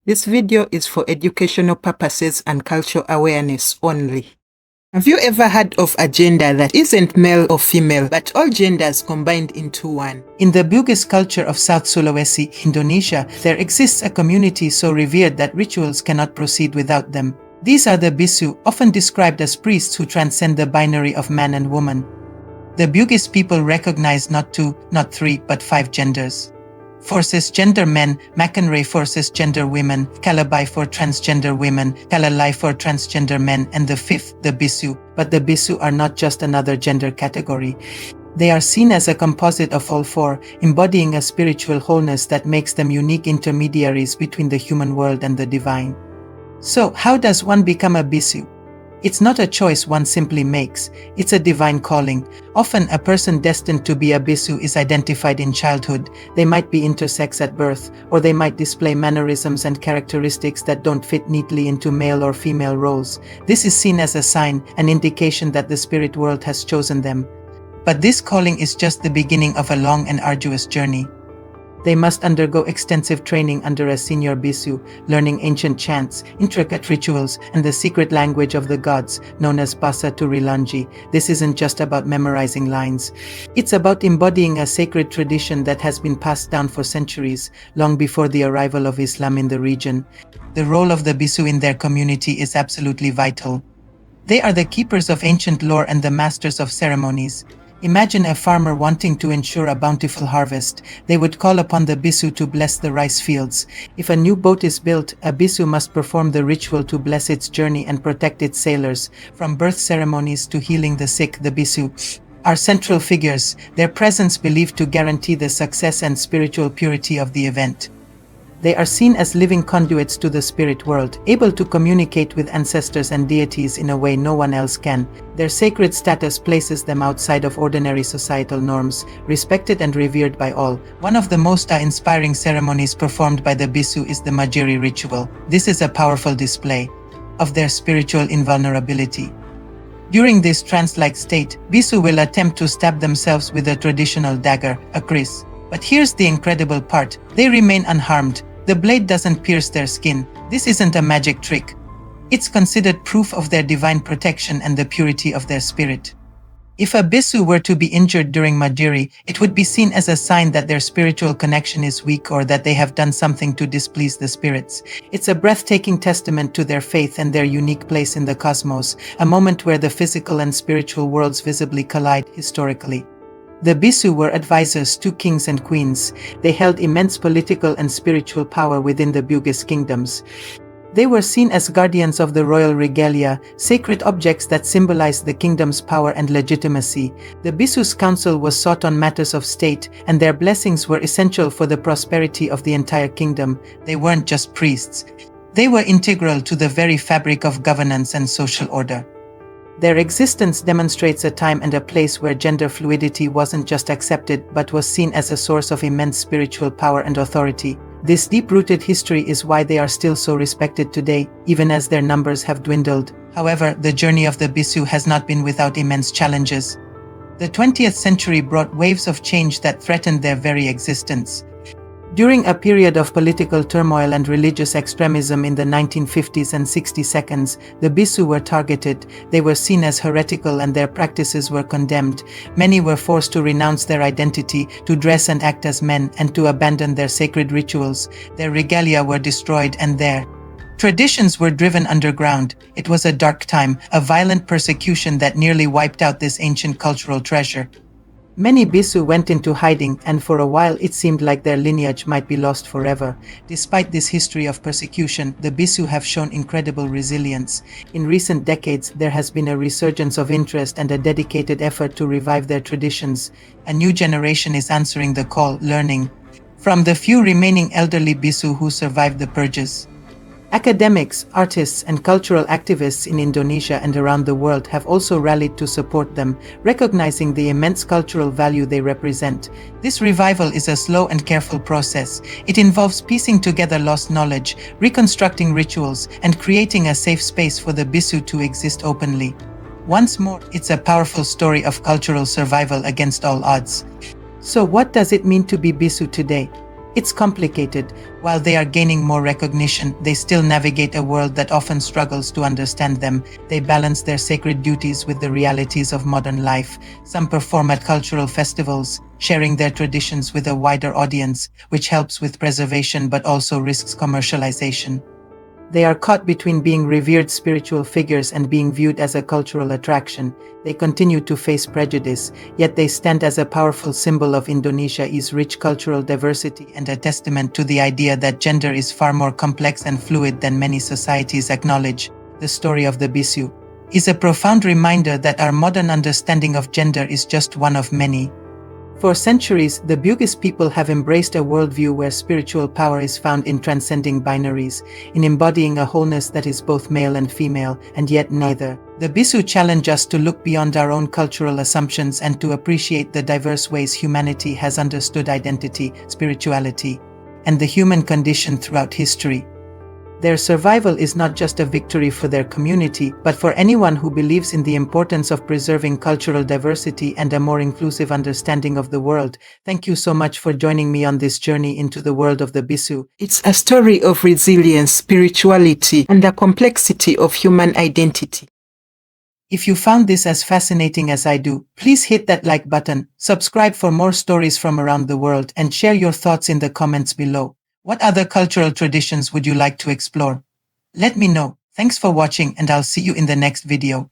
This video is for educational purposes and cultural awareness only. Have you ever heard of a gender that isn't male or female, but all genders combined into one? In the Bugis culture of South Sulawesi, Indonesia, there exists a community so revered that rituals cannot proceed without them. These are the Bissu, often described as priests who transcend the binary of man and woman. The Bugis people recognize not two, not three, but 5 genders. For cisgender men, Makanre for cisgender women, Kalabai for transgender women, Kalalai for transgender men, and the 5th, the Bissu. But the Bissu are not just another gender category. They are seen as a composite of all 4, embodying a spiritual wholeness that makes them unique intermediaries between the human world and the divine. So, how does one become a Bissu? It's not a choice one simply makes, it's a divine calling. Often a person destined to be a Bissu is identified in childhood. They might be intersex at birth, or they might display mannerisms and characteristics that don't fit neatly into male or female roles. This is seen as a sign, an indication that the spirit world has chosen them. But this calling is just the beginning of a long and arduous journey. They must undergo extensive training under a senior Bissu, learning ancient chants, intricate rituals, and the secret language of the gods, known as Bahasa Turilanji. This isn't just about memorizing lines. It's about embodying a sacred tradition that has been passed down for centuries, long before the arrival of Islam in the region. The role of the Bissu in their community is absolutely vital. They are the keepers of ancient lore and the masters of ceremonies. Imagine a farmer wanting to ensure a bountiful harvest. They would call upon the Bissu to bless the rice fields. If a new boat is built, a Bissu must perform the ritual to bless its journey and protect its sailors. From birth ceremonies to healing the sick, the Bissu are central figures, their presence believed to guarantee the success and spiritual purity of the event. They are seen as living conduits to the spirit world, able to communicate with ancestors and deities in a way no one else can. Their sacred status places them outside of ordinary societal norms, respected and revered by all. One of the most awe-inspiring ceremonies performed by the Bissu is the Majiri ritual. This is a powerful display of their spiritual invulnerability. During this trance-like state, Bissu will attempt to stab themselves with a traditional dagger, a kris. But here's the incredible part: they remain unharmed. The blade doesn't pierce their skin. This isn't a magic trick. It's considered proof of their divine protection and the purity of their spirit. If a Bissu were to be injured during Majiri, it would be seen as a sign that their spiritual connection is weak or that they have done something to displease the spirits. It's a breathtaking testament to their faith and their unique place in the cosmos, a moment where the physical and spiritual worlds visibly collide historically. The Bissu were advisors to kings and queens. They held immense political and spiritual power within the Bugis kingdoms. They were seen as guardians of the royal regalia, sacred objects that symbolized the kingdom's power and legitimacy. The Bissu's counsel was sought on matters of state, and their blessings were essential for the prosperity of the entire kingdom. They weren't just priests. They were integral to the very fabric of governance and social order. Their existence demonstrates a time and a place where gender fluidity wasn't just accepted but was seen as a source of immense spiritual power and authority. This deep-rooted history is why they are still so respected today, even as their numbers have dwindled. However, the journey of the Bissu has not been without immense challenges. The 20th century brought waves of change that threatened their very existence. During a period of political turmoil and religious extremism in the 1950s and 60s, the Bissu were targeted. They were seen as heretical and their practices were condemned. Many were forced to renounce their identity, to dress and act as men, and to abandon their sacred rituals. Their regalia were destroyed and their traditions were driven underground. It was a dark time, a violent persecution that nearly wiped out this ancient cultural treasure. Many Bissu went into hiding, and for a while it seemed like their lineage might be lost forever. Despite this history of persecution, the Bissu have shown incredible resilience. In recent decades, there has been a resurgence of interest and a dedicated effort to revive their traditions. A new generation is answering the call, learning from the few remaining elderly Bissu who survived the purges. Academics, artists, and cultural activists in Indonesia and around the world have also rallied to support them, recognizing the immense cultural value they represent. This revival is a slow and careful process. It involves piecing together lost knowledge, reconstructing rituals, and creating a safe space for the Bissu to exist openly. Once more, it's a powerful story of cultural survival against all odds. So what does it mean to be Bissu today? It's complicated. While they are gaining more recognition, they still navigate a world that often struggles to understand them. They balance their sacred duties with the realities of modern life. Some perform at cultural festivals, sharing their traditions with a wider audience, which helps with preservation but also risks commercialization. They are caught between being revered spiritual figures and being viewed as a cultural attraction. They continue to face prejudice, yet they stand as a powerful symbol of Indonesia's rich cultural diversity and a testament to the idea that gender is far more complex and fluid than many societies acknowledge. The story of the Bissu is a profound reminder that our modern understanding of gender is just one of many. For centuries, the Bugis people have embraced a worldview where spiritual power is found in transcending binaries, in embodying a wholeness that is both male and female, and yet neither. The Bissu challenge us to look beyond our own cultural assumptions and to appreciate the diverse ways humanity has understood identity, spirituality, and the human condition throughout history. Their survival is not just a victory for their community, but for anyone who believes in the importance of preserving cultural diversity and a more inclusive understanding of the world. Thank you so much for joining me on this journey into the world of the Bissu. It's a story of resilience, spirituality, and the complexity of human identity. If you found this as fascinating as I do, please hit that like button, subscribe for more stories from around the world, and share your thoughts in the comments below. What other cultural traditions would you like to explore? Let me know. Thanks for watching, and I'll see you in the next video.